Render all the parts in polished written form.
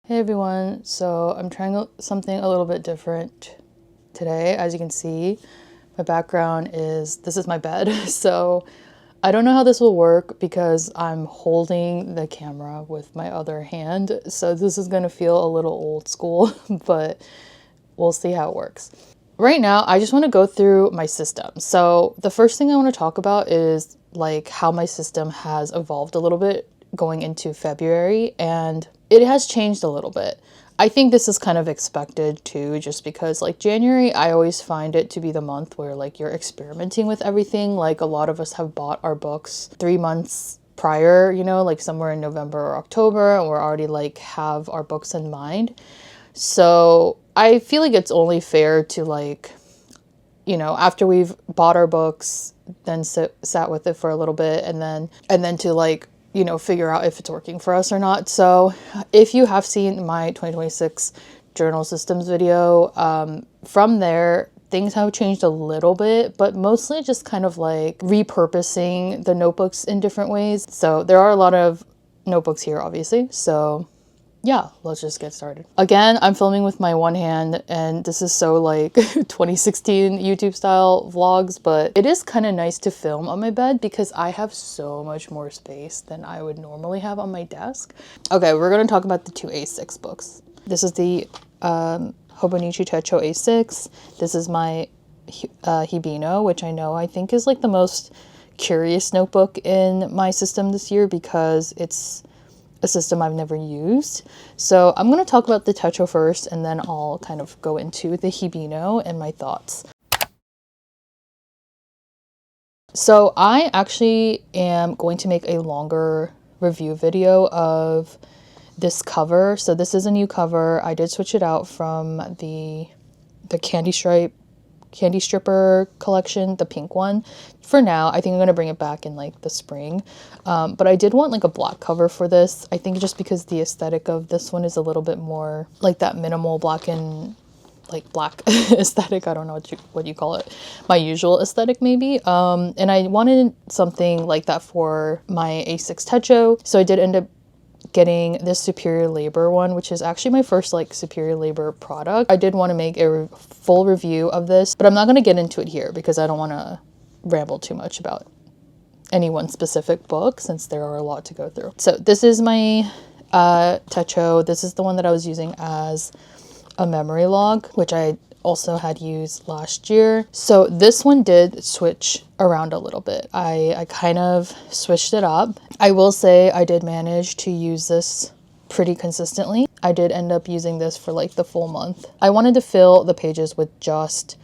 Hey everyone, so I'm trying something a little bit different today. As you can see, my background this is my bed. So I don't know how this will work because I'm holding the camera with my other hand. So this is gonna feel a little old school, but we'll see how it works. Right now, I just want to go through my system. So the first thing I want to talk about is like how my system has evolved a little bit going into February, and it has changed a little bit. I think this is kind of expected too, just because like January, I always find it to be the month where like you're experimenting with everything. Like a lot of us have bought our books 3 months prior, like somewhere in November or October, and we're already like have our books in mind. So I feel like it's only fair to like, after we've bought our books, then sat with it for a little bit and then to like, figure out if it's working for us or not. So if you have seen my 2026 journal systems video, from there, things have changed a little bit, but mostly just kind of like repurposing the notebooks in different ways. So there are a lot of notebooks here, obviously. So yeah, let's just get started. Again, I'm filming with my one hand, and this is so like 2016 YouTube style vlogs, but it is kind of nice to film on my bed because I have so much more space than I would normally have on my desk. Okay, we're gonna talk about the two A6 books. This is the Hobonichi Techo A6. This is my Hibino, which I think is like the most curious notebook in my system this year because it's a system I've never used. So I'm going to talk about the Techo first, and then I'll kind of go into the Hibino and my thoughts. So I actually am going to make a longer review video of this cover. So this is a new cover. I did switch it out from the candy stripper collection, the pink one. For now, I think I'm gonna bring it back in like the spring. But I did want like a black cover for this. I think just because the aesthetic of this one is a little bit more like that minimal black and like black aesthetic. I don't know what you call it. My usual aesthetic maybe. And I wanted something like that for my A6 Techo. So I did end up getting this Superior Labor one, which is actually my first like Superior Labor product. I did want to make a full review of this, but I'm not going to get into it here because I don't want to ramble too much about any one specific book since there are a lot to go through. So this is my Techo. This is the one that I was using as a memory log, which I also had used last year. So this one did switch around a little bit. I kind of switched it up. I will say I did manage to use this pretty consistently. I did end up using this for like the full month. I wanted to fill the pages with just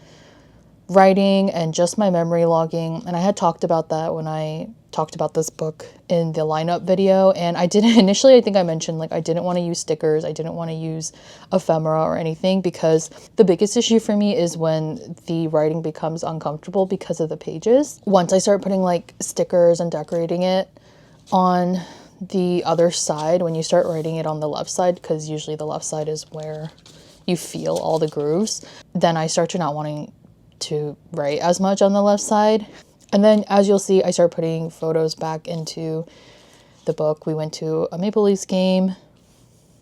writing and just my memory logging, and I had talked about that when I talked about this book in the lineup video. And I didn't initially, I think I mentioned like I didn't want to use stickers, I didn't want to use ephemera or anything, because the biggest issue for me is when the writing becomes uncomfortable because of the pages. Once I start putting like stickers and decorating it on the other side, when you start writing it on the left side, because usually the left side is where you feel all the grooves, then I start to not wanting to write as much on the left side. And then as you'll see, I start putting photos back into the book. We went to a Maple Leafs game.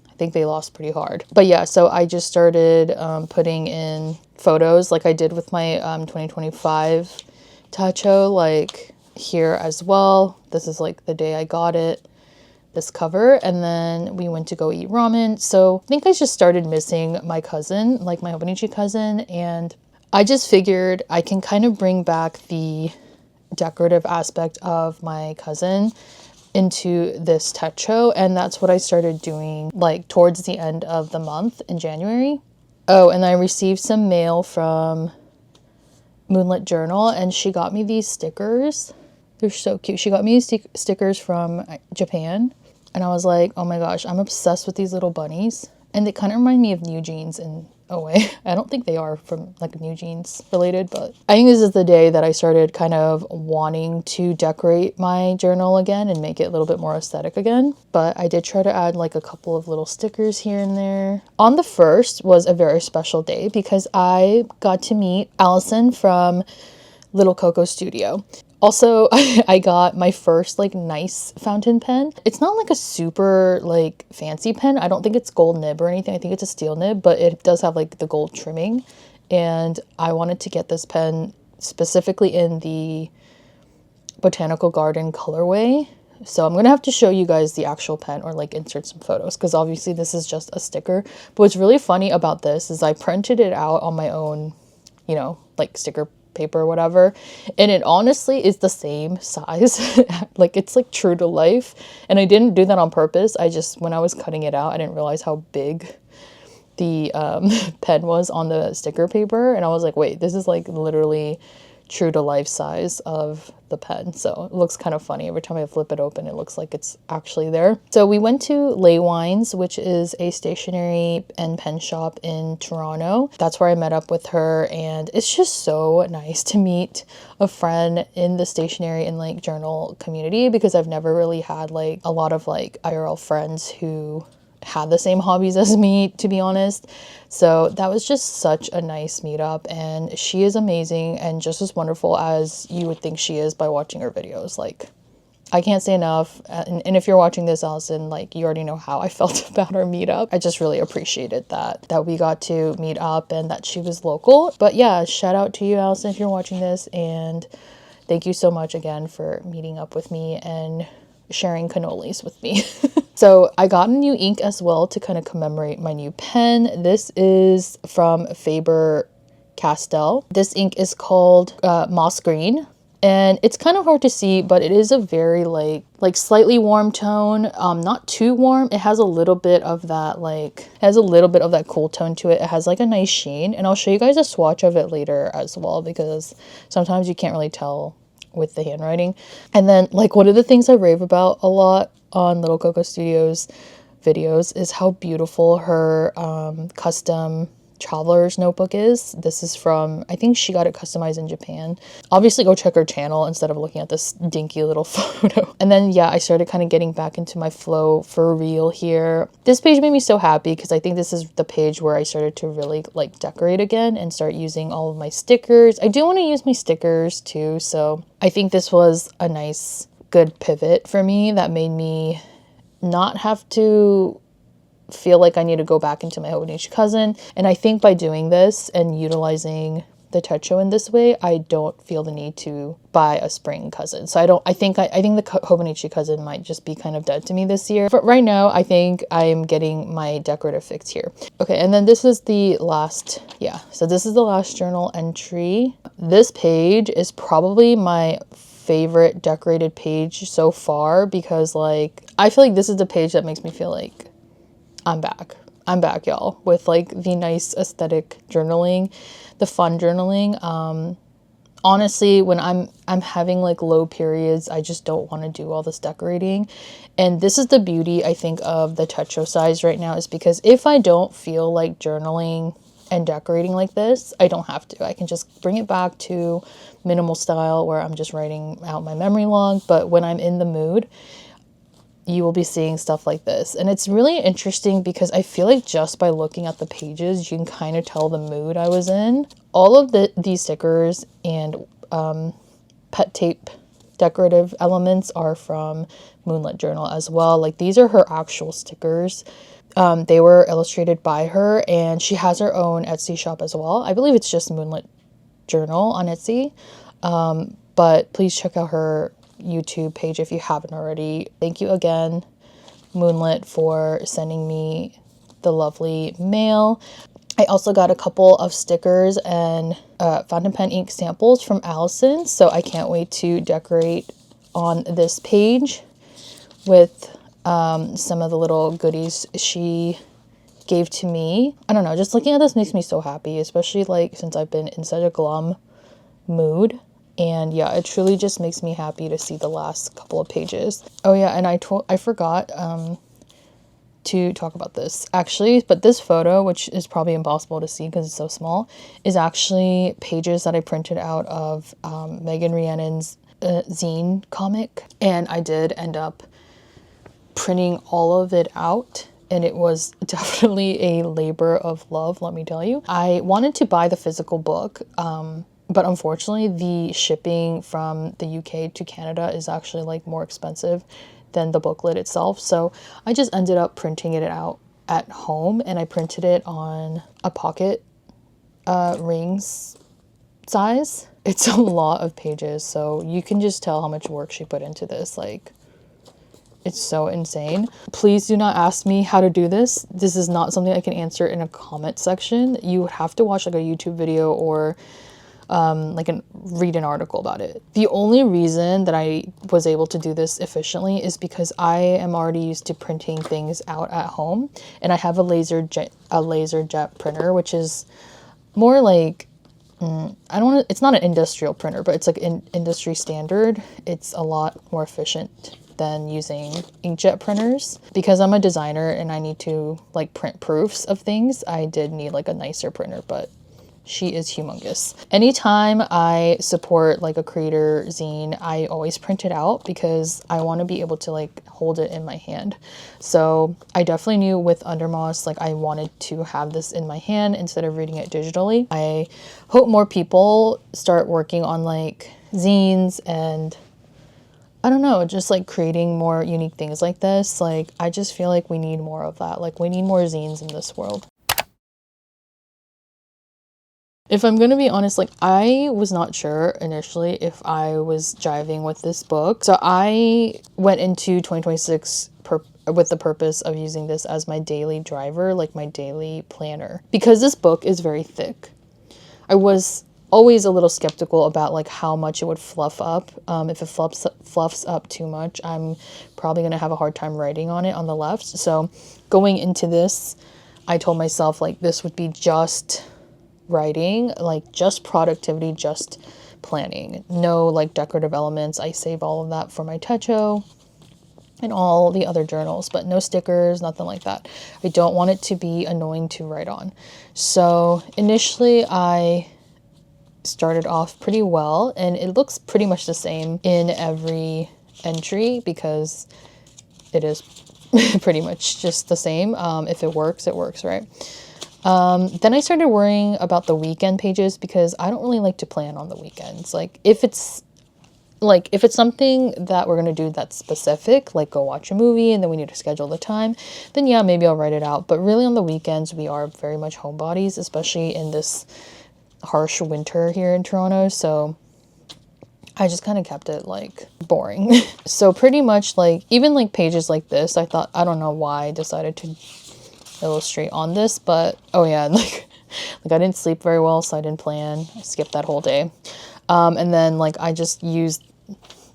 I think they lost pretty hard. But yeah, so I just started putting in photos like I did with my 2025 Techo, like here as well. This is like the day I got it, this cover. And then we went to go eat ramen. So I think I just started missing my cousin, like my Hobonichi cousin, and I just figured I can kind of bring back the decorative aspect of my cousin into this Techo, and that's what I started doing like towards the end of the month in January. Oh, and I received some mail from Moonlit Journal, and she got me these stickers. They're so cute. She got me these stickers from Japan, and I was like, oh my gosh, I'm obsessed with these little bunnies. And they kind of remind me of New Jeans in a way. I don't think they are from like New Jeans related, but I think this is the day that I started kind of wanting to decorate my journal again and make it a little bit more aesthetic again. But I did try to add like a couple of little stickers here and there. On the 1st was a very special day because I got to meet Allison from Little Coco Studio. Also, I got my first like nice fountain pen. It's not like a super like fancy pen. I don't think it's gold nib or anything. I think it's a steel nib, but it does have like the gold trimming. And I wanted to get this pen specifically in the botanical garden colorway. So I'm gonna have to show you guys the actual pen or like insert some photos, because obviously this is just a sticker. But what's really funny about this is I printed it out on my own, you know, like sticker paper or whatever, and it honestly is the same size. Like it's like true to life, and I didn't do that on purpose. I just, when I was cutting it out, I didn't realize how big the pen was on the sticker paper, and I was like, wait, this is like literally true to life size of the pen. So it looks kind of funny. Every time I flip it open, it looks like it's actually there. So we went to Lay Wines, which is a stationery and pen shop in Toronto. That's where I met up with her, and it's just so nice to meet a friend in the stationery and like journal community, because I've never really had like a lot of like IRL friends who had the same hobbies as me, to be honest. So that was just such a nice meetup, and she is amazing and just as wonderful as you would think she is by watching her videos. Like, I can't say enough. And if you're watching this, Allison, like, you already know how I felt about our meetup. I just really appreciated that we got to meet up and that she was local. But yeah, shout out to you, Allison, if you're watching this, and thank you so much again for meeting up with me and sharing cannolis with me. So I got a new ink as well to kind of commemorate my new pen. This is from Faber-Castell. This ink is called Moss Green, and it's kind of hard to see, but it is a very like slightly warm tone. Not too warm. It has a little bit of that cool tone to it. It has like a nice sheen, and I'll show you guys a swatch of it later as well, because sometimes you can't really tell with the handwriting. And then like one of the things I rave about a lot on Little Coco Studios videos is how beautiful her custom traveler's notebook is. This is from, I think she got it customized in Japan. Obviously go check her channel instead of looking at this dinky little photo. And then yeah, I started kind of getting back into my flow for real here. This page made me so happy, because I think this is the page where I started to really like decorate again and start using all of my stickers. I do want to use my stickers too, so I think this was a nice good pivot for me that made me not have to feel like I need to go back into my Hobonichi cousin. And I think by doing this and utilizing the Techo in this way, I don't feel the need to buy a spring cousin. So I think the Hobonichi cousin might just be kind of dead to me this year. But right now, I think I am getting my decorative fix here. Okay, and then this is the last, so this is the last journal entry. This page is probably my favorite decorated page so far, because like I feel like this is the page that makes me feel like I'm back, y'all, with like the nice aesthetic journaling, the fun journaling. Honestly, when I'm having like low periods, I just don't want to do all this decorating. And this is the beauty, I think, of the Techo size right now, is because if I don't feel like journaling and decorating like this, I don't have to. I can just bring it back to minimal style where I'm just writing out my memory log. But when I'm in the mood, you will be seeing stuff like this. And it's really interesting because I feel like just by looking at the pages, you can kind of tell the mood I was in. All of these stickers and pet tape decorative elements are from Moonlit Journal as well. Like, these are her actual stickers. They were illustrated by her, and she has her own Etsy shop as well. I believe it's just Moonlit Journal on Etsy. But please check out her YouTube page if you haven't already. Thank you again, Moonlit, for sending me the lovely mail. I also got a couple of stickers and fountain pen ink samples from Allison, so I can't wait to decorate on this page with some of the little goodies she gave to me. I don't know, just looking at this makes me so happy, especially like since I've been in such a glum mood. And yeah, it truly just makes me happy to see the last couple of pages. Oh yeah, and I forgot to talk about this actually, but this photo, which is probably impossible to see because it's so small, is actually pages that I printed out of Megan Rhiannon's zine comic. And I did end up printing all of it out, and it was definitely a labor of love, let me tell you. I wanted to buy the physical book but unfortunately the shipping from the UK to Canada is actually like more expensive than the booklet itself. So I just ended up printing it out at home, and I printed it on a pocket rings size. It's a lot of pages, so you can just tell how much work she put into this. Like, it's so insane. Please do not ask me how to do this. This is not something I can answer in a comment section. You would have to watch like a YouTube video or read an article about it. The only reason that I was able to do this efficiently is because I am already used to printing things out at home, and I have a laser jet printer, which is more like it's not an industrial printer, but it's like an industry standard. It's a lot more efficient than using inkjet printers. Because I'm a designer and I need to like print proofs of things, I did need like a nicer printer, but she is humongous. Anytime I support like a creator zine, I always print it out because I want to be able to like hold it in my hand. So I definitely knew with Undermoss, like I wanted to have this in my hand instead of reading it digitally. I hope more people start working on like zines and I don't know, just like creating more unique things like this. Like, I just feel like we need more of that. Like, we need more zines in this world. If I'm going to be honest, like I was not sure initially if I was jiving with this book. So I went into 2026 with the purpose of using this as my daily driver, like my daily planner. Because this book is very thick, I was always a little skeptical about like how much it would fluff up. If it fluffs up too much, I'm probably going to have a hard time writing on it on the left. So going into this, I told myself like this would be just writing, like just productivity, just planning, no like decorative elements. I save all of that for my Techo and all the other journals, but no stickers, nothing like that. I don't want it to be annoying to write on. So initially I started off pretty well, and it looks pretty much the same in every entry because it is pretty much just the same. If it works, right? Then I started worrying about the weekend pages because I don't really like to plan on the weekends. Like if it's something that we're going to do that's specific, like go watch a movie and then we need to schedule the time, then yeah, maybe I'll write it out. But really on the weekends, we are very much homebodies, especially in this harsh winter here in Toronto. So I just kind of kept it like boring. So pretty much like even like pages like this, I don't know why I decided to illustrate on this, but oh yeah, and like I didn't sleep very well, so I didn't plan. I skipped that whole day. And then like I just used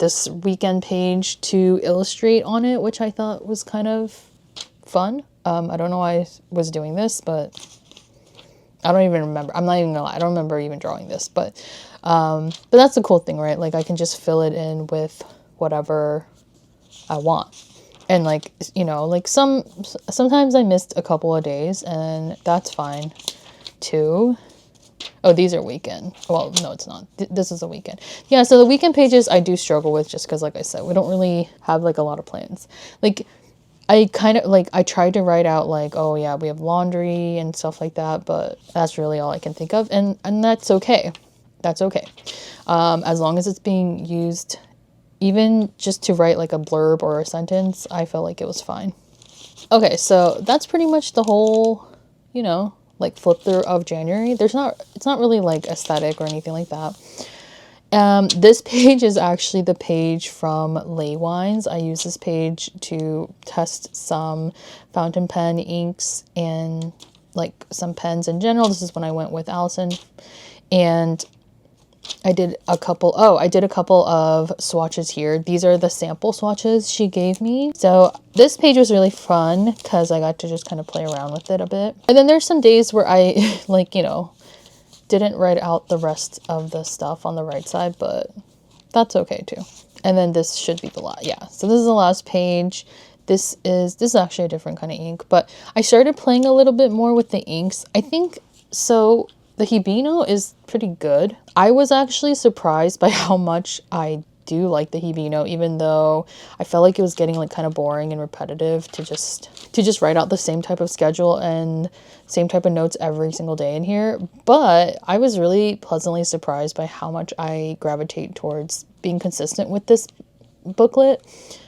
this weekend page to illustrate on it, which I thought was kind of fun. I don't know why I was doing this, but I don't even remember. I'm not even gonna lie, I don't remember even drawing this, but that's the cool thing, right? Like I can just fill it in with whatever I want. And like, you know, like sometimes I missed a couple of days, and that's fine too. Oh, these are weekend. Well, no, it's not. This is a weekend. Yeah, so the weekend pages I do struggle with just because, like I said, we don't really have like a lot of plans. Like I kind of like, I tried to write out like, oh yeah, we have laundry and stuff like that, but that's really all I can think of. And that's okay. That's okay. As long as it's being used, even just to write like a blurb or a sentence, I felt like it was fine. Okay, so that's pretty much the whole, you know, like flip through of January. It's not really like aesthetic or anything like that. This page is actually the page from Lay Wines. I use this page to test some fountain pen inks and like some pens in general. This is when I went with Allison, and I did a couple of swatches here. These are the sample swatches she gave me. So this page was really fun because I got to just kind of play around with it a bit. And then there's some days where I like, you know, didn't write out the rest of the stuff on the right side, but that's okay too. And then this should be the last. Yeah, so this is the last page. This is actually a different kind of ink, but I started playing a little bit more with the inks. I think the Hibino is pretty good. I was actually surprised by how much I do like the Hibino, even though I felt like it was getting like kind of boring and repetitive to just write out the same type of schedule and same type of notes every single day in here. But I was really pleasantly surprised by how much I gravitate towards being consistent with this booklet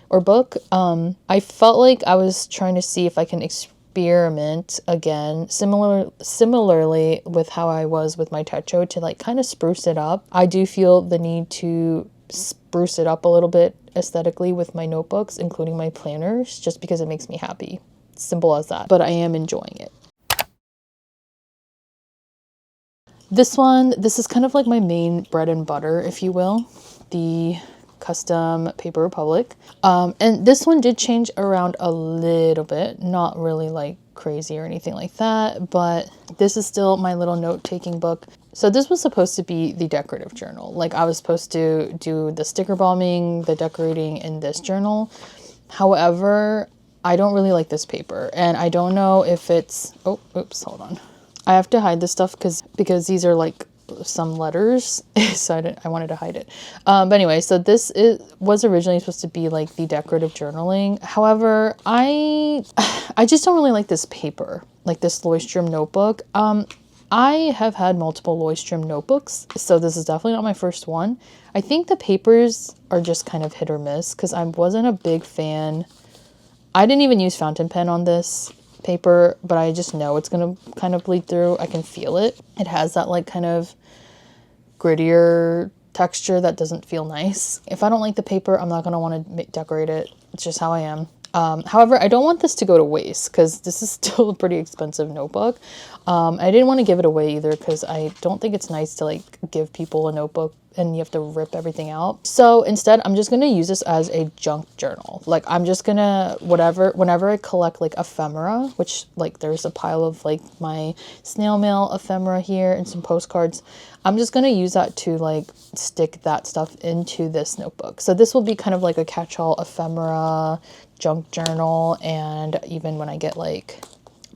or book. I felt like I was trying to see if I can experiment again, similarly with how I was with my Techo, to like kind of spruce it up. I do feel the need to spruce it up a little bit aesthetically with my notebooks, including my planners, just because it makes me happy. Simple as that. But I am enjoying it. This is kind of like my main bread and butter, if you will, the Custom Paper Republic. And this one did change around a little bit, not really like crazy or anything like that, but this is still my little note-taking book. So this was supposed to be the decorative journal. Like I was supposed to do the sticker bombing, the decorating in this journal. However, I don't really like this paper, and I don't know if it's, oh, oops, hold on. I have to hide this stuff because these are like some letters, so I wanted to hide it. But anyway, so this was originally supposed to be like the decorative journaling. However, I just don't really like this paper, like this Leuchtturm notebook. I have had multiple Leuchtturm notebooks, so this is definitely not my first one. I think the papers are just kind of hit or miss because I wasn't a big fan. I didn't even use fountain pen on this paper, but I just know it's gonna kind of bleed through. I can feel it. It has that like kind of grittier texture that doesn't feel nice. If I don't like the paper, I'm not gonna want to decorate it. It's just how I am. However, I don't want this to go to waste because this is still a pretty expensive notebook. I didn't want to give it away either because I don't think it's nice to like give people a notebook and you have to rip everything out. So instead, I'm just going to use this as a junk journal. Like I'm just going to, whenever I collect like ephemera, which like there's a pile of like my snail mail ephemera here and some postcards, I'm just going to use that to like stick that stuff into this notebook. So this will be kind of like a catch-all ephemera junk journal, and even when I get like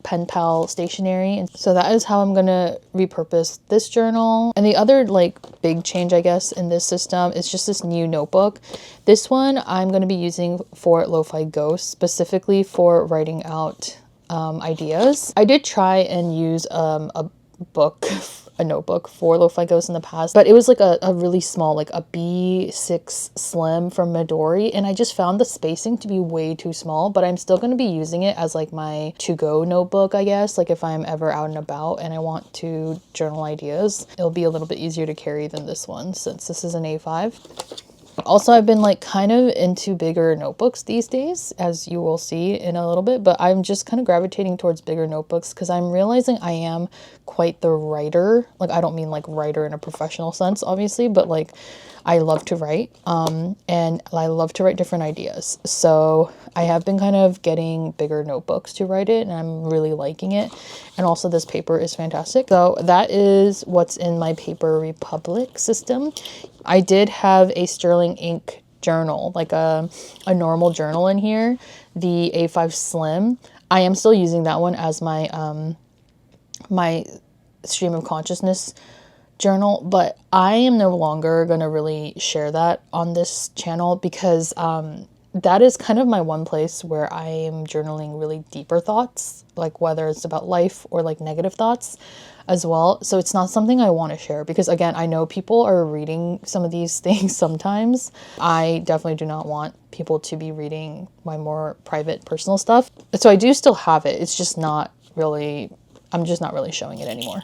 pen pal stationery. And so that is how I'm gonna repurpose this journal. And the other like big change, I guess, in this system is just this new notebook. This one I'm gonna be using for Lo-Fi Ghosts, specifically for writing out ideas. I did try and use a notebook for Lo-Fi Ghosts in the past, but it was like a really small, like a B6 Slim from Midori, and I just found the spacing to be way too small. But I'm still going to be using it as like my to-go notebook, I guess. Like if I'm ever out and about and I want to journal ideas, it'll be a little bit easier to carry than this one, since this is an A5. Also, I've been like kind of into bigger notebooks these days, as you will see in a little bit, but I'm just kind of gravitating towards bigger notebooks because I'm realizing I am quite the writer. Like I don't mean like writer in a professional sense, obviously, but like I love to write, and I love to write different ideas. So I have been kind of getting bigger notebooks to write it, and I'm really liking it. And also this paper is fantastic. So that is what's in my Paper Republic system. I did have a sterling ink journal, like a normal journal in here, the A5 Slim. I am still using that one as my my stream of consciousness journal, but I am no longer going to really share that on this channel because that is kind of my one place where I am journaling really deeper thoughts, like whether it's about life or like negative thoughts as well. So it's not something I want to share because, again, I know people are reading some of these things sometimes. I definitely do not want people to be reading my more private personal stuff. So I do still have it. It's just not really, I'm just not really showing it anymore.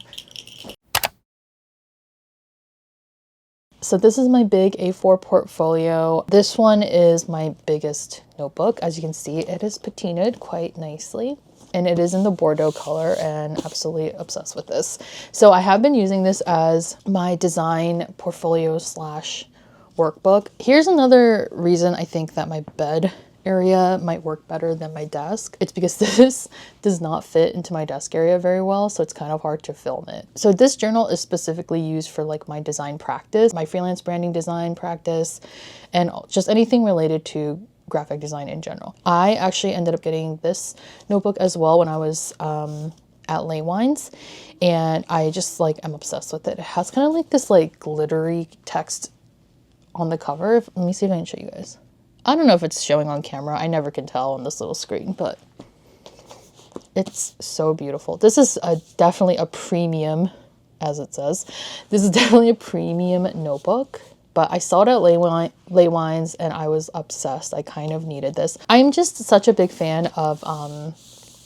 So this is my big A4 portfolio. This one is my biggest notebook. As you can see, it is patinaed quite nicely, and it is in the Bordeaux color, and absolutely obsessed with this. So I have been using this as my design portfolio slash workbook. Here's another reason I think that my bed area might work better than my desk. It's because this does not fit into my desk area very well, so it's kind of hard to film it. So this journal is specifically used for like my design practice, my freelance branding design practice, and just anything related to graphic design in general. I actually ended up getting this notebook as well when I was at Lay Wines, and I just like am obsessed with it. It has kind of like this like glittery text on the cover. Let me see if I can show you guys. I don't know if it's showing on camera. I never can tell on this little screen, but it's so beautiful. This is definitely a premium, as it says. This is definitely a premium notebook, but I saw it at Lay Wines and I was obsessed. I kind of needed this. I'm just such a big fan of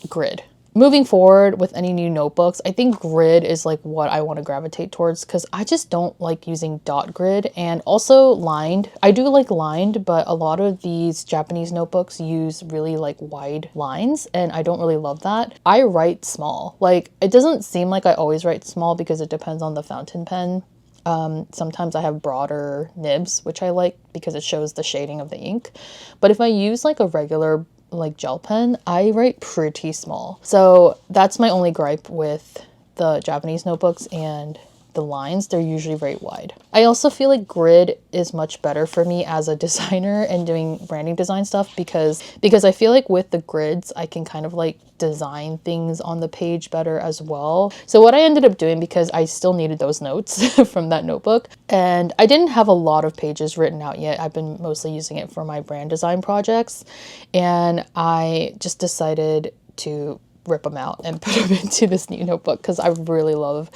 grid. Moving forward with any new notebooks, I think grid is like what I want to gravitate towards because I just don't like using dot grid, and also lined. I do like lined, but a lot of these Japanese notebooks use really like wide lines and I don't really love that. I write small. Like, it doesn't seem like I always write small because it depends on the fountain pen. Sometimes I have broader nibs, which I like because it shows the shading of the ink. But if I use like a regular like gel pen, I write pretty small. So that's my only gripe with the Japanese notebooks, and the lines, they're usually very wide. I also feel like grid is much better for me as a designer and doing branding design stuff because I feel like with the grids, I can kind of like design things on the page better as well. So what I ended up doing, because I still needed those notes from that notebook, and I didn't have a lot of pages written out yet. I've been mostly using it for my brand design projects, and I just decided to rip them out and put them into this new notebook because I really love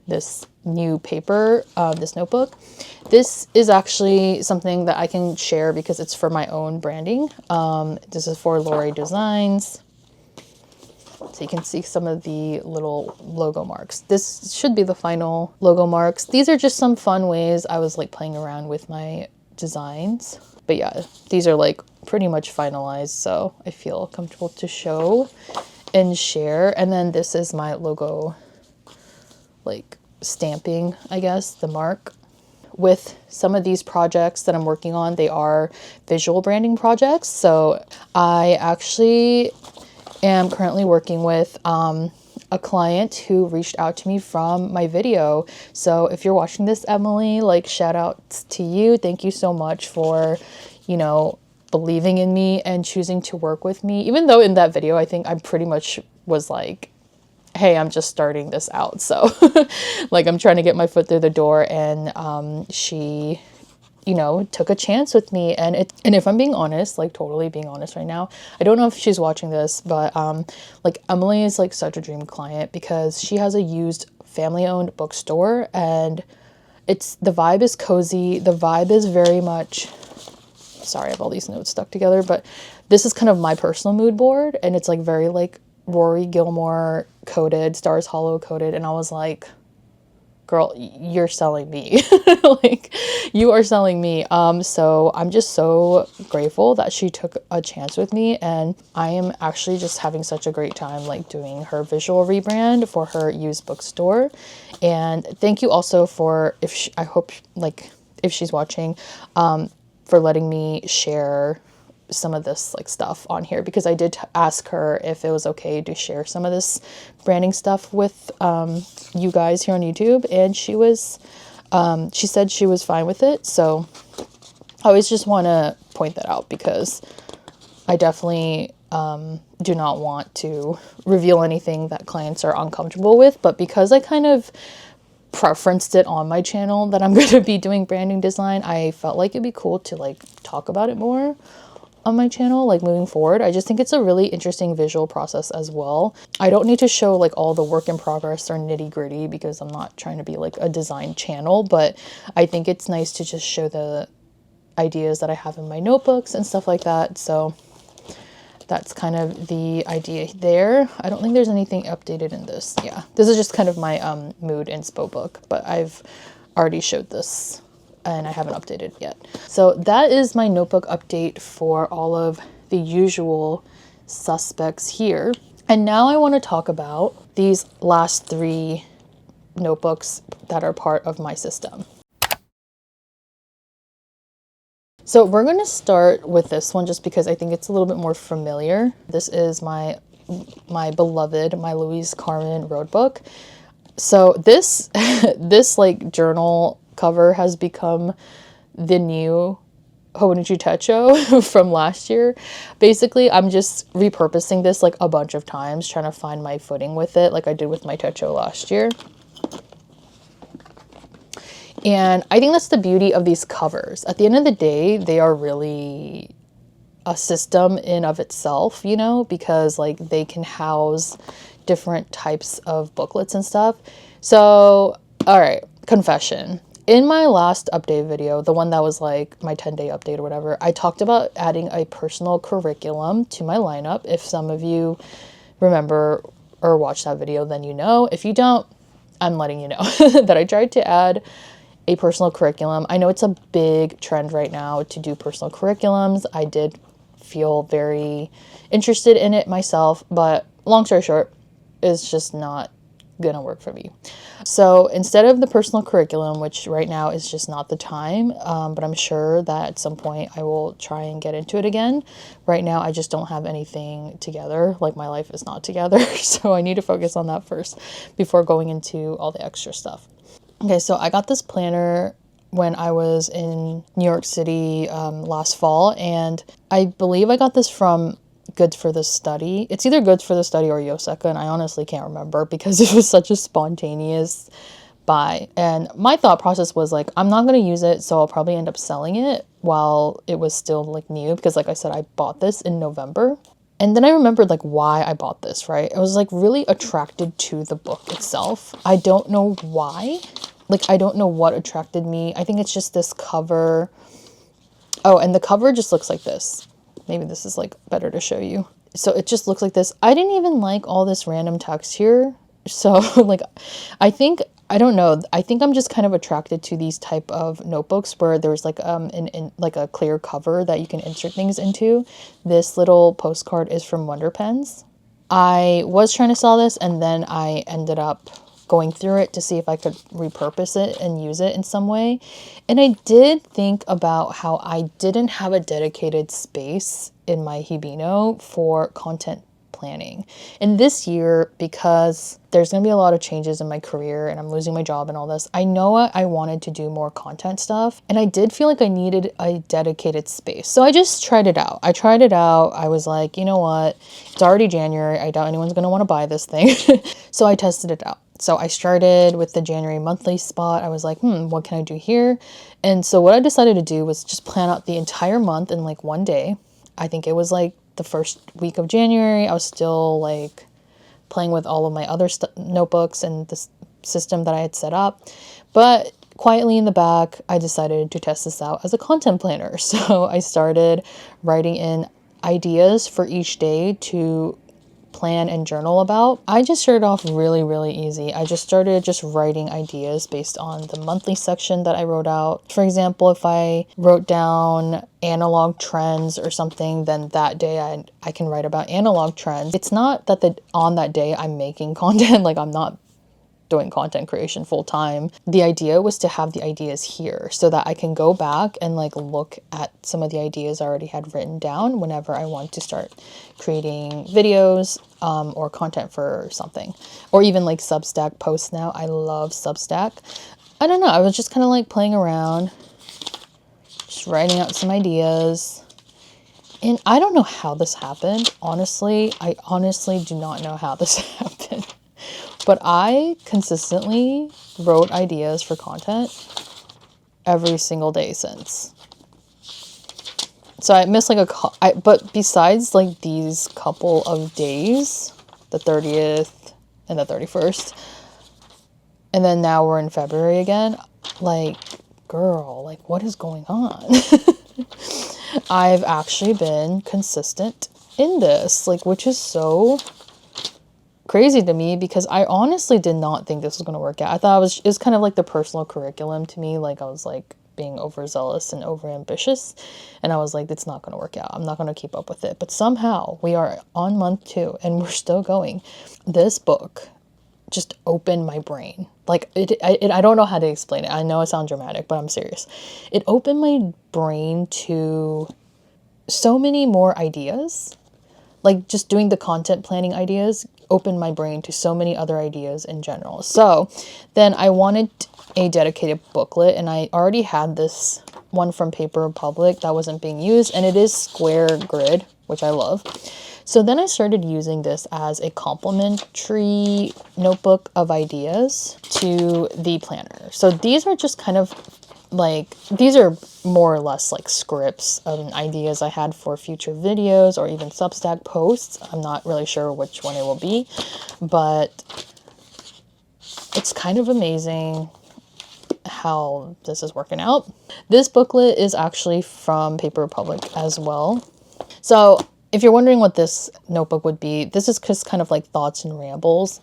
this new paper, this notebook. This is actually something that I can share because it's for my own branding. This is for Lori Designs. So you can see some of the little logo marks. This should be the final logo marks. These are just some fun ways I was like playing around with my designs. But yeah, these are like pretty much finalized, so I feel comfortable to show and share. And then this is my logo, like stamping, I guess, the mark. With some of these projects that I'm working on, they are visual branding projects. So I actually am currently working with a client who reached out to me from my video. So if you're watching this, Emily, like, shout out to you. Thank you so much for, you know, believing in me and choosing to work with me. Even though in that video, I think I pretty much was like, hey, I'm just starting this out. So like, I'm trying to get my foot through the door, and she, you know, took a chance with me. And if I'm being honest, like totally being honest right now, I don't know if she's watching this, but like, Emily is like such a dream client because she has a used family-owned bookstore, and the vibe is cozy. The vibe is very much, sorry, I have all these notes stuck together, but this is kind of my personal mood board, and it's like very like Rory Gilmore coded, Stars Hollow coded, and I was like, girl, you're selling me. Like, you are selling me. So I'm just so grateful that she took a chance with me, and I am actually just having such a great time like doing her visual rebrand for her used bookstore. And thank you also for, I hope like if she's watching, for letting me share some of this like stuff on here, because I did ask her if it was okay to share some of this branding stuff with you guys here on YouTube, and she said she was fine with it. So I always just want to point that out because I definitely do not want to reveal anything that clients are uncomfortable with, but because I kind of preferenced it on my channel that I'm going to be doing branding design, I felt like it'd be cool to like talk about it more on my channel, like moving forward. I just think it's a really interesting visual process as well. I don't need to show like all the work in progress or nitty gritty because I'm not trying to be like a design channel, but I think it's nice to just show the ideas that I have in my notebooks and stuff like that. So that's kind of the idea there. I don't think there's anything updated in this. Yeah, this is just kind of my mood inspo book, but I've already showed this and I haven't updated yet. So that is my notebook update for all of the usual suspects here. And now I want to talk about these last 3 notebooks that are part of my system. So we're going to start with this one just because I think it's a little bit more familiar. This is my beloved, my Louise Carmen road book. So this like journal cover has become the new Hobonichi Techo from last year. Basically, I'm just repurposing this like a bunch of times, trying to find my footing with it like I did with my Techo last year. And I think that's the beauty of these covers. At the end of the day, they are really a system in of itself, you know, because like they can house different types of booklets and stuff. So, all right, confession. In my last update video, the one that was like my 10-day update or whatever, I talked about adding a personal curriculum to my lineup. If some of you remember or watch that video, then you know. If you don't, I'm letting you know that I tried to add a personal curriculum. I know it's a big trend right now to do personal curriculums. I did feel very interested in it myself, but long story short, it's just not gonna work for me. So instead of the personal curriculum, which right now is just not the time, but I'm sure that at some point I will try and get into it again. Right now, I just don't have anything together. Like my life is not together. So I need to focus on that first before going into all the extra stuff. Okay, so I got this planner when I was in New York City last fall, and I believe I got this from Goods for the Study. It's either Goods for the Study or Yoseka, and I honestly can't remember because it was such a spontaneous buy. And my thought process was like, I'm not going to use it, so I'll probably end up selling it while it was still like new, because like I said, I bought this in November. And then I remembered like why I bought this, right? I was like really attracted to the book itself. I don't know why. Like, I don't know what attracted me. I think it's just this cover. Oh, and the cover just looks like this. Maybe this is like better to show you. So it just looks like this. I didn't even like all this random text here. So like, I don't know. I think I'm just kind of attracted to these type of notebooks where there's like like a clear cover that you can insert things into. This little postcard is from Wonder Pens. I was trying to sell this, and then I ended up going through it to see if I could repurpose it and use it in some way. And I did think about how I didn't have a dedicated space in my Hibino for content planning. And this year, because there's going to be a lot of changes in my career and I'm losing my job and all this, I know I wanted to do more content stuff, and I did feel like I needed a dedicated space. So I just tried it out. I was like, you know what? It's already January. I doubt anyone's going to want to buy this thing. So I tested it out. So I started with the January monthly spot. I was like, what can I do here? And so what I decided to do was just plan out the entire month in like one day. I think it was like the first week of January. I was still like playing with all of my other notebooks and the system that I had set up. But quietly in the back, I decided to test this out as a content planner. So I started writing in ideas for each day to plan and journal about. I just started off really easy. I just started writing ideas based on the monthly section that I wrote out. For example, if I wrote down analog trends or something, then that day I can write about analog trends. It's not that on that day I'm making content, like I'm not doing content creation full time. The idea was to have the ideas here so that I can go back and like look at some of the ideas I already had written down whenever I want to start creating videos or content for something, or even like Substack posts now. I love Substack. I don't know. I was just kind of like playing around, just writing out some ideas. And I don't know how this happened. Honestly, I honestly do not know how this happened. But I consistently wrote ideas for content every single day since. So I missed like but besides like these couple of days, the 30th and the 31st, and then now we're in February again, like, girl, like what is going on? I've actually been consistent in this, like, which is so crazy to me because I honestly did not think this was going to work out. I thought it was kind of like the personal curriculum to me. Like I was like being overzealous and overambitious, and I was like, it's not going to work out. I'm not going to keep up with it. But somehow we are on month 2 and we're still going. This book just opened my brain. Like I don't know how to explain it. I know it sounds dramatic, but I'm serious. It opened my brain to so many more ideas. like just doing the content planning ideas opened my brain to so many other ideas in general. So then I wanted a dedicated booklet, and I already had this one from Paper Republic that wasn't being used, and it is square grid, which I love. So then I started using this as a complementary notebook of ideas to the planner. So these are just kind of like, these are more or less like scripts of ideas I had for future videos or even Substack posts. I'm not really sure which one it will be, but it's kind of amazing how this is working out. This booklet is actually from Paper Republic as well. So if you're wondering what this notebook would be, this is just kind of like thoughts and rambles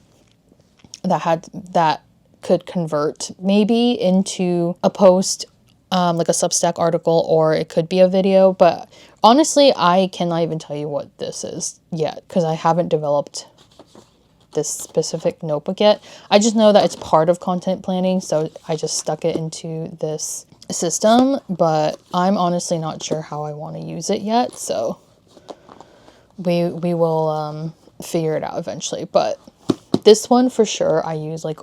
that could convert maybe into a post, like a Substack article, or it could be a video. But honestly, I cannot even tell you what this is yet because I haven't developed this specific notebook yet. I just know that it's part of content planning, so I just stuck it into this system, but I'm honestly not sure how I want to use it yet, so we will figure it out eventually. But this one for sure I use like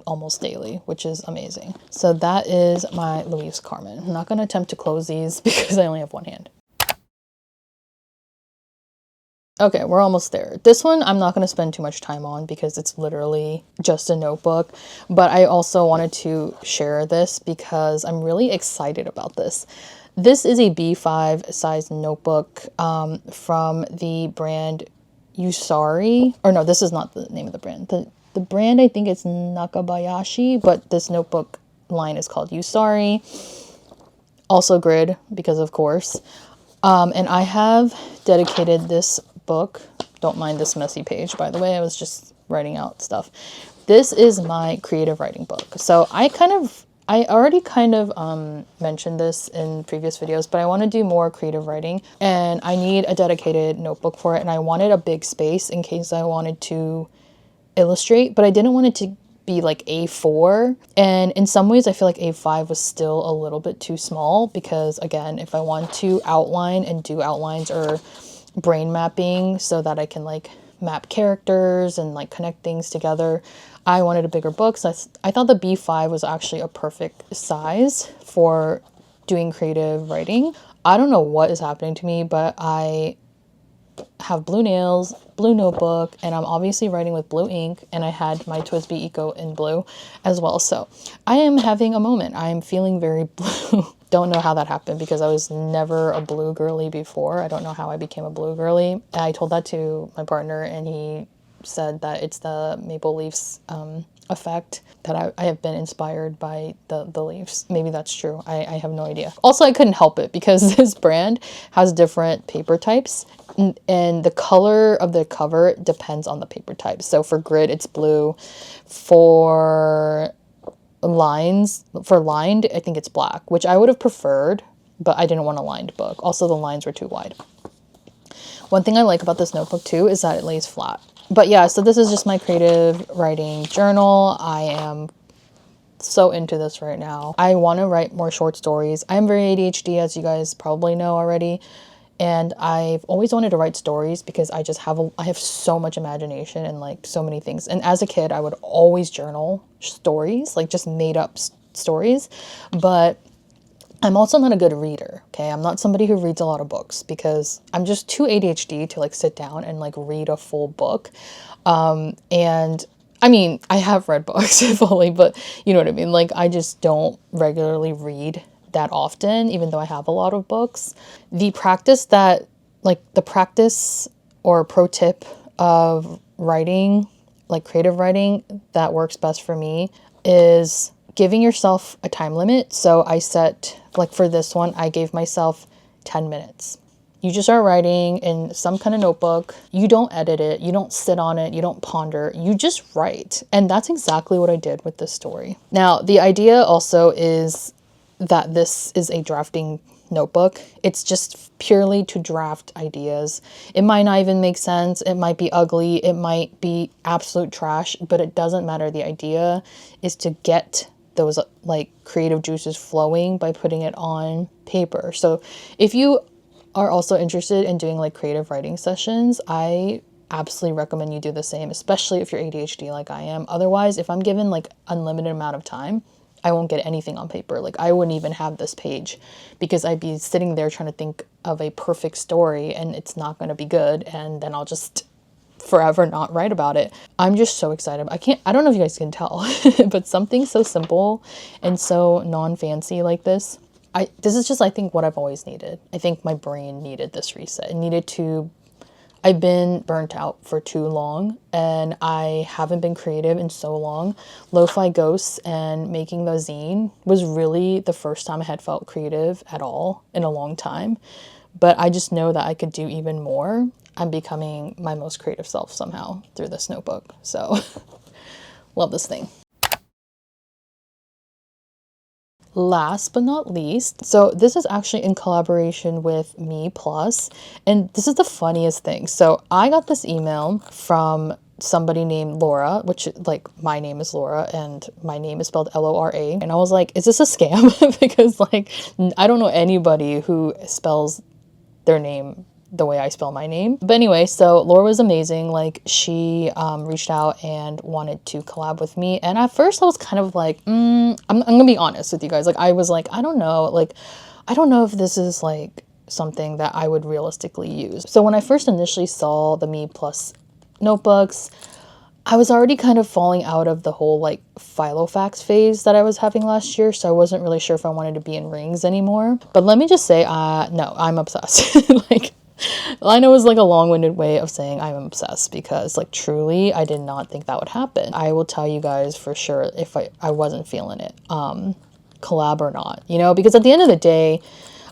almost daily, which is amazing. So that is my Louise Carmen. I'm not going to attempt to close these because I only have one hand. Okay, we're almost there. This one I'm not going to spend too much time on because it's literally just a notebook, but I also wanted to share this because I'm really excited about this. This is a B5 size notebook from the brand Usari. Or no, this is not the name of the brand. The brand, I think it's Nakabayashi, but this notebook line is called Usari. Also grid, because of course. And I have dedicated this book. Don't mind this messy page, by the way. I was just writing out stuff. This is my creative writing book. So I already kind of mentioned this in previous videos, but I want to do more creative writing and I need a dedicated notebook for it. And I wanted a big space in case I wanted to illustrate, but I didn't want it to be like A4. And in some ways I feel like A5 was still a little bit too small because again, if I want to outline and do outlines or brain mapping so that I can like map characters and like connect things together, I wanted a bigger book. So I thought the B5 was actually a perfect size for doing creative writing. I don't know what is happening to me, but I have blue nails, blue notebook, and I'm obviously writing with blue ink, and I had my Twisby Eco in blue as well. So I am having a moment. I am feeling very blue. Don't know how that happened because I was never a blue girly before. I don't know how I became a blue girly. I told that to my partner and he said that it's the maple leaves effect, that I have been inspired by the leaves. Maybe that's true. I have no idea. Also, I couldn't help it because this brand has different paper types and the color of the cover depends on the paper type. So for grid, it's blue. For lined, I think it's black, which I would have preferred, but I didn't want a lined book. Also, the lines were too wide. One thing I like about this notebook too is that it lays flat. But yeah, so this is just my creative writing journal. I am so into this right now. I want to write more short stories. I'm very ADHD, as you guys probably know already. And I've always wanted to write stories because I just have I have so much imagination and like so many things. And as a kid, I would always journal stories, like just made up stories. But I'm also not a good reader, okay? I'm not somebody who reads a lot of books because I'm just too ADHD to like sit down and like read a full book. And I mean, I have read books fully, but you know what I mean? Like I just don't regularly read that often, even though I have a lot of books. The practice or pro tip of writing, like creative writing, that works best for me is giving yourself a time limit. So I set, like for this one, I gave myself 10 minutes. You just start writing in some kind of notebook. You don't edit it. You don't sit on it. You don't ponder. You just write. And that's exactly what I did with this story. Now, the idea also is that this is a drafting notebook. It's just purely to draft ideas. It might not even make sense. It might be ugly. It might be absolute trash, but it doesn't matter. The idea is to get those like creative juices flowing by putting it on paper. So if you are also interested in doing like creative writing sessions, I absolutely recommend you do the same, especially if you're ADHD like I am. Otherwise, if I'm given like unlimited amount of time, I won't get anything on paper. Like I wouldn't even have this page because I'd be sitting there trying to think of a perfect story and it's not going to be good. And then I'll just forever not write about it. I'm just so excited. I don't know if you guys can tell, but something so simple and so non-fancy like this, this is just, I think, what I've always needed. I think my brain needed this reset. It needed to, I've been burnt out for too long and I haven't been creative in so long. Lo-Fi Ghosts and making the zine was really the first time I had felt creative at all in a long time. But I just know that I could do even more. I'm becoming my most creative self somehow through this notebook. So love this thing. Last but not least, so this is actually in collaboration with Me Plus, and this is the funniest thing. So I got this email from somebody named Laura, which like my name is Laura and my name is spelled Lora, and I was like, is this a scam? Because like I don't know anybody who spells their name the way I spell my name. But anyway, so Laura was amazing. Like she reached out and wanted to collab with me. And at first I was kind of like, I'm gonna be honest with you guys. Like I was like, I don't know. Like, I don't know if this is like something that I would realistically use. So when I first initially saw the Me Plus notebooks, I was already kind of falling out of the whole like Filofax phase that I was having last year, so I wasn't really sure if I wanted to be in rings anymore. But let me just say, no, I'm obsessed. Like, I know it's like a long-winded way of saying I'm obsessed because like truly I did not think that would happen. I will tell you guys for sure if I wasn't feeling it, collab or not, you know, because at the end of the day,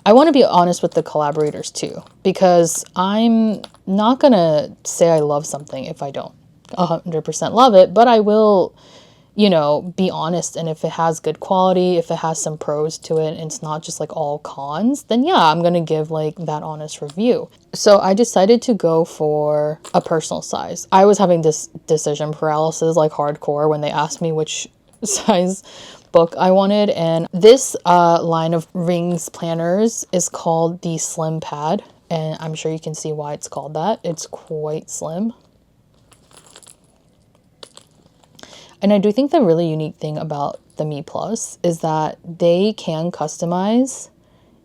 I want to be honest with the collaborators too, because I'm not gonna say I love something if I don't 100% love it, but I will, you know, be honest. And if it has good quality, if it has some pros to it and it's not just like all cons, then yeah, I'm gonna give like that honest review. So I decided to go for a personal size. I was having this decision paralysis like hardcore when they asked me which size book I wanted, and this line of rings planners is called the Slim Pad, and I'm sure you can see why it's called that. It's quite slim. And I do think the really unique thing about the Me Plus is that they can customize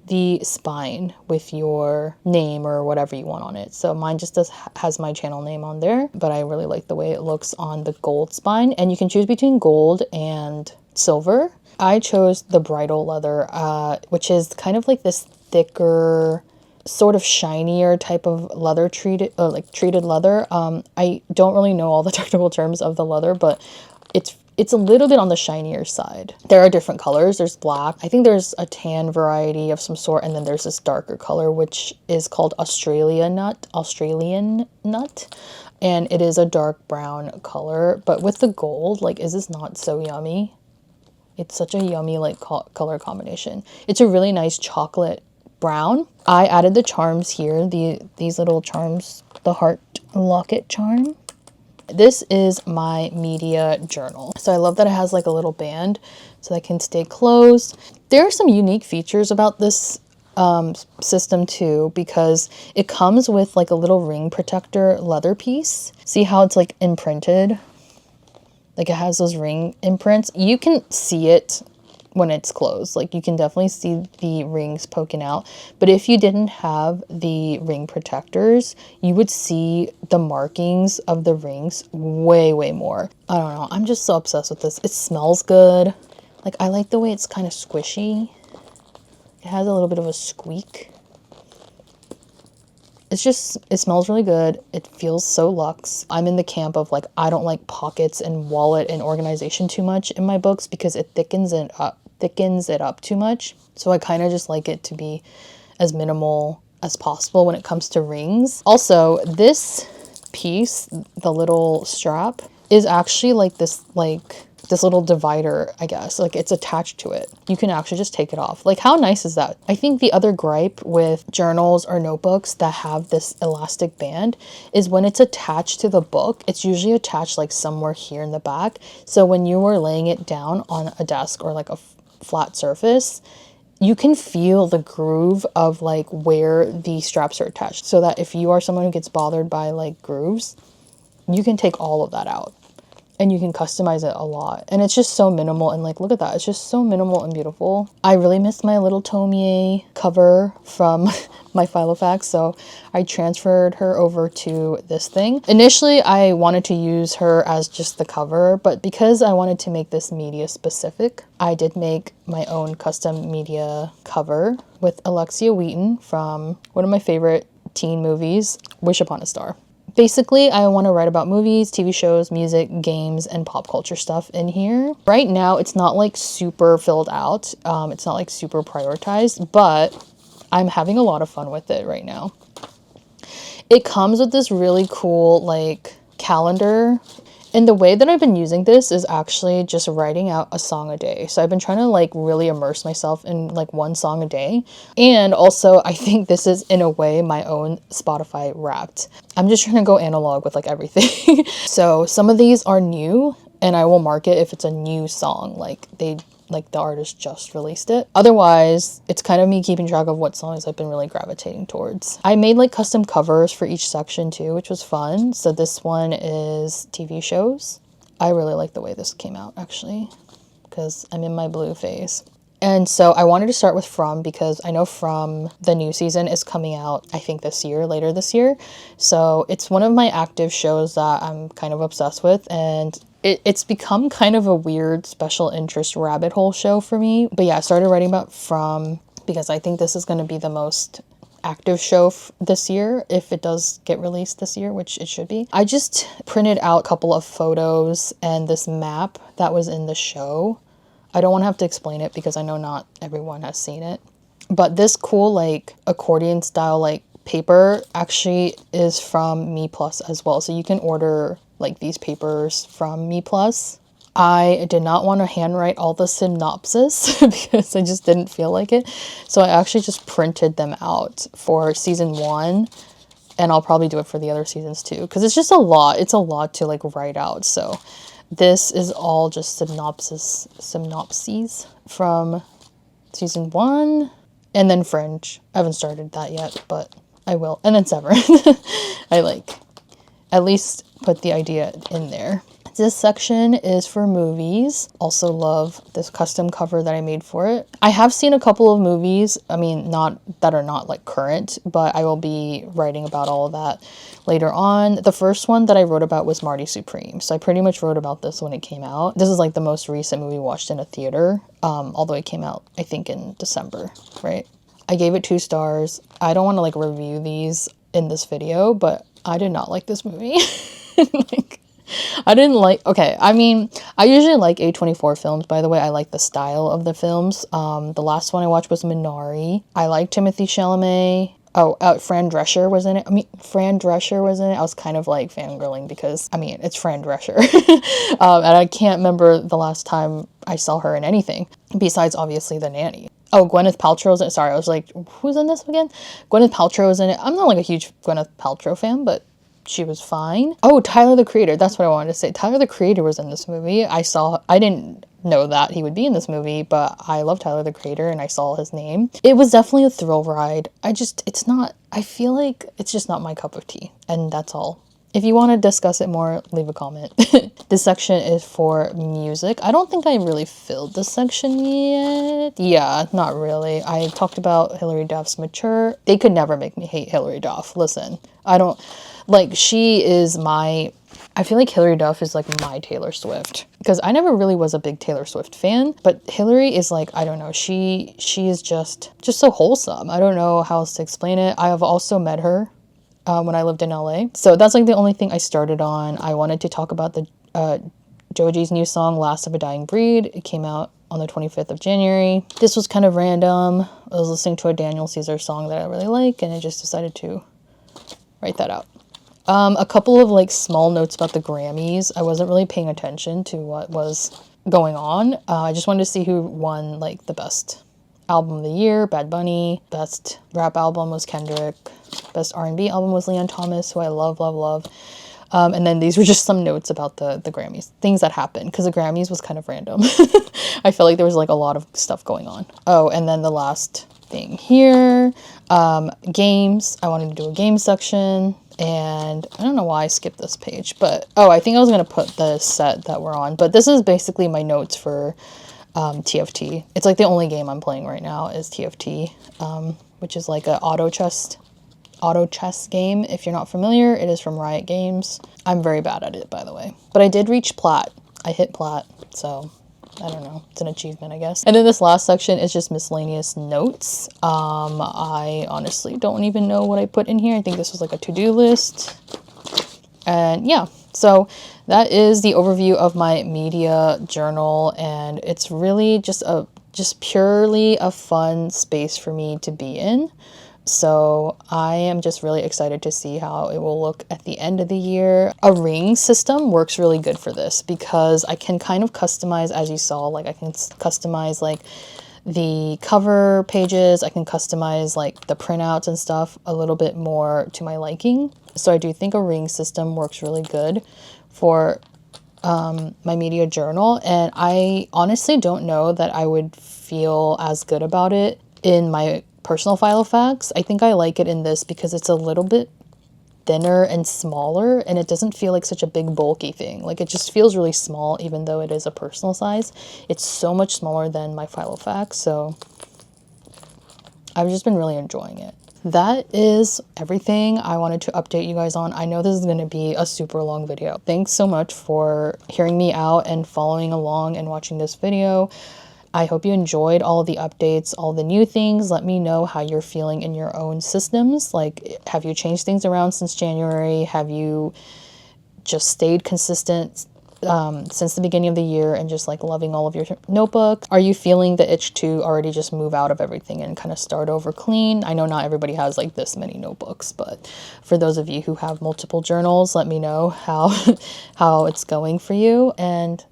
the spine with your name or whatever you want on it. So mine just has my channel name on there, but I really like the way it looks on the gold spine. And you can choose between gold and silver. I chose the bridal leather, which is kind of like this thicker, sort of shinier type of leather, treated leather. I don't really know all the technical terms of the leather, but it's a little bit on the shinier side. There are different colors. There's black. I think there's a tan variety of some sort, and then there's this darker color, which is called Australian nut. And it is a dark brown color, but with the gold, like, is this not so yummy? It's such a yummy, like, color combination. It's a really nice chocolate brown. I added the charms here, these little charms, the heart locket charm. This is my media journal. So I love that it has like a little band so that can stay closed. There are some unique features about this system too, because it comes with like a little ring protector leather piece. See how it's like imprinted? Like it has those ring imprints. You can see it when it's closed. Like you can definitely see the rings poking out. But if you didn't have the ring protectors, you would see the markings of the rings way, way more. I don't know. I'm just so obsessed with this. It smells good. Like I like the way it's kind of squishy. It has a little bit of a squeak. It smells really good. It feels so luxe. I'm in the camp of like, I don't like pockets and wallet and organization too much in my books because it thickens it up too much. So I kind of just like it to be as minimal as possible when it comes to rings. Also, this piece, the little strap, is actually like this little divider, I guess. Like it's attached to it. You can actually just take it off. Like how nice is that? I think the other gripe with journals or notebooks that have this elastic band is when it's attached to the book, it's usually attached like somewhere here in the back. So when you are laying it down on a desk or like a flat surface, you can feel the groove of like where the straps are attached, so that if you are someone who gets bothered by like grooves, you can take all of that out and you can customize it a lot. And it's just so minimal, and like, look at that, it's just so minimal and beautiful. I really missed my little Tomie cover from my Filofax, so I transferred her over to this thing. Initially, I wanted to use her as just the cover, but because I wanted to make this media specific, I did make my own custom media cover with Alexia Wheaton from one of my favorite teen movies, Wish Upon a Star. Basically, I want to write about movies, TV shows, music, games, and pop culture stuff in here. Right now, it's not like super filled out. It's not like super prioritized, but I'm having a lot of fun with it right now. It comes with this really cool like calendar. And the way that I've been using this is actually just writing out a song a day. So I've been trying to like really immerse myself in like one song a day. And also I think this is in a way my own Spotify Wrapped. I'm just trying to go analog with like everything. So some of these are new, and I will mark it if it's a new song, like the artist just released it. Otherwise, it's kind of me keeping track of what songs I've been really gravitating towards. I made like custom covers for each section too, which was fun. So this one is TV shows. I really like the way this came out actually, because I'm in my blue phase. And so I wanted to start with From, because I know From, the new season, is coming out, I think this year, later this year. So it's one of my active shows that I'm kind of obsessed with, and it's become kind of a weird special interest rabbit hole show for me. But yeah, I started writing about From because I think this is going to be the most active show this year, if it does get released this year, which it should be. I just printed out a couple of photos and this map that was in the show. I don't want to have to explain it because I know not everyone has seen it. But this cool like accordion style like paper actually is from Me Plus as well. So you can order like these papers from Me Plus. I did not want to handwrite all the synopsis because I just didn't feel like it. So I actually just printed them out for season 1. And I'll probably do it for the other seasons too, because it's just a lot. It's a lot to like write out. So this is all just synopses from season 1, and then Fringe. I haven't started that yet, but I will. And then Severance. I like at least put the idea in there. This section is for movies. Also love this custom cover that I made for it. I have seen a couple of movies, I mean, not that are not like current, but I will be writing about all of that later on. The first one that I wrote about was Marty Supreme. So I pretty much wrote about this when it came out. This is like the most recent movie watched in a theater, although it came out, I think, in December, right? I gave it 2 stars. I don't want to like review these in this video, but I did not like this movie. Like, I didn't like, okay, I mean, I usually like A24 films, by the way. I like the style of the films. The last one I watched was Minari. I like Timothée Chalamet. Oh, Fran Drescher was in it. Fran Drescher was in it. I was kind of like fangirling because, I mean, it's Fran Drescher. And I can't remember the last time I saw her in anything besides obviously The Nanny. Oh, Gwyneth Paltrow's in it. Sorry, I was like, who's in this again? Gwyneth Paltrow is in it. I'm not like a huge Gwyneth Paltrow fan, but she was fine. Oh, Tyler the Creator. That's what I wanted to say. Tyler the Creator was in this movie. I didn't know that he would be in this movie, but I love Tyler the Creator and I saw his name. It was definitely a thrill ride. I feel like it's just not my cup of tea, and that's all. If you want to discuss it more, leave a comment. This section is for music. I don't think I really filled this section yet. Yeah, not really. I talked about Hilary Duff's Mature. They could never make me hate Hilary Duff. Listen, I don't, like, she is my, I feel like Hilary Duff is like my Taylor Swift, because I never really was a big Taylor Swift fan, but Hilary is like, I don't know, she is just so wholesome. I don't know how else to explain it. I have also met her when I lived in LA. So that's like the only thing I started on. I wanted to talk about the Joji's new song, Last of a Dying Breed. It came out on the 25th of January. This was kind of random. I was listening to a Daniel Caesar song that I really like, and I just decided to write that out. A couple of like small notes about the Grammys. I wasn't really paying attention to what was going on. I just wanted to see who won like the best album of the year. Bad Bunny. Best rap album was Kendrick. Best R&B album was Leon Thomas, who I love, love, love. And then these were just some notes about the Grammys, things that happened, because the Grammys was kind of random. I felt like there was like a lot of stuff going on. Oh, and then the last thing here, games. I wanted to do a game section, and I don't know why I skipped this page, but oh, I think I was going to put the set that we're on, but this is basically my notes for TFT. It's like the only game I'm playing right now is TFT, which is like an auto chess game. If you're not familiar, it is from Riot Games. I'm very bad at it, by the way, but I did reach plat. I hit plat, so I don't know. It's an achievement, I guess. And then this last section is just miscellaneous notes. I honestly don't even know what I put in here. I think this was like a to-do list. And yeah, so that is the overview of my media journal, and it's really just purely a fun space for me to be in. So I am just really excited to see how it will look at the end of the year. A ring system works really good for this because I can kind of customize, as you saw, like I can customize like the cover pages. I can customize like the printouts and stuff a little bit more to my liking. So I do think a ring system works really good for my media journal. And I honestly don't know that I would feel as good about it in my personal file of facts. I think I like it in this because it's a little bit thinner and smaller, and it doesn't feel like such a big bulky thing. Like it just feels really small, even though it is a personal size. It's so much smaller than my file of facts, so I've just been really enjoying it. That is everything I wanted to update you guys on. I know this is going to be a super long video. Thanks so much for hearing me out and following along and watching this video. I hope you enjoyed all of the updates, all the new things. Let me know how you're feeling in your own systems. Like, have you changed things around since January? Have you just stayed consistent since the beginning of the year and just like loving all of your notebook? Are you feeling the itch to already just move out of everything and kind of start over clean? I know not everybody has like this many notebooks, but for those of you who have multiple journals, let me know how how it's going for you. And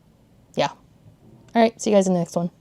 yeah. All right, see you guys in the next one.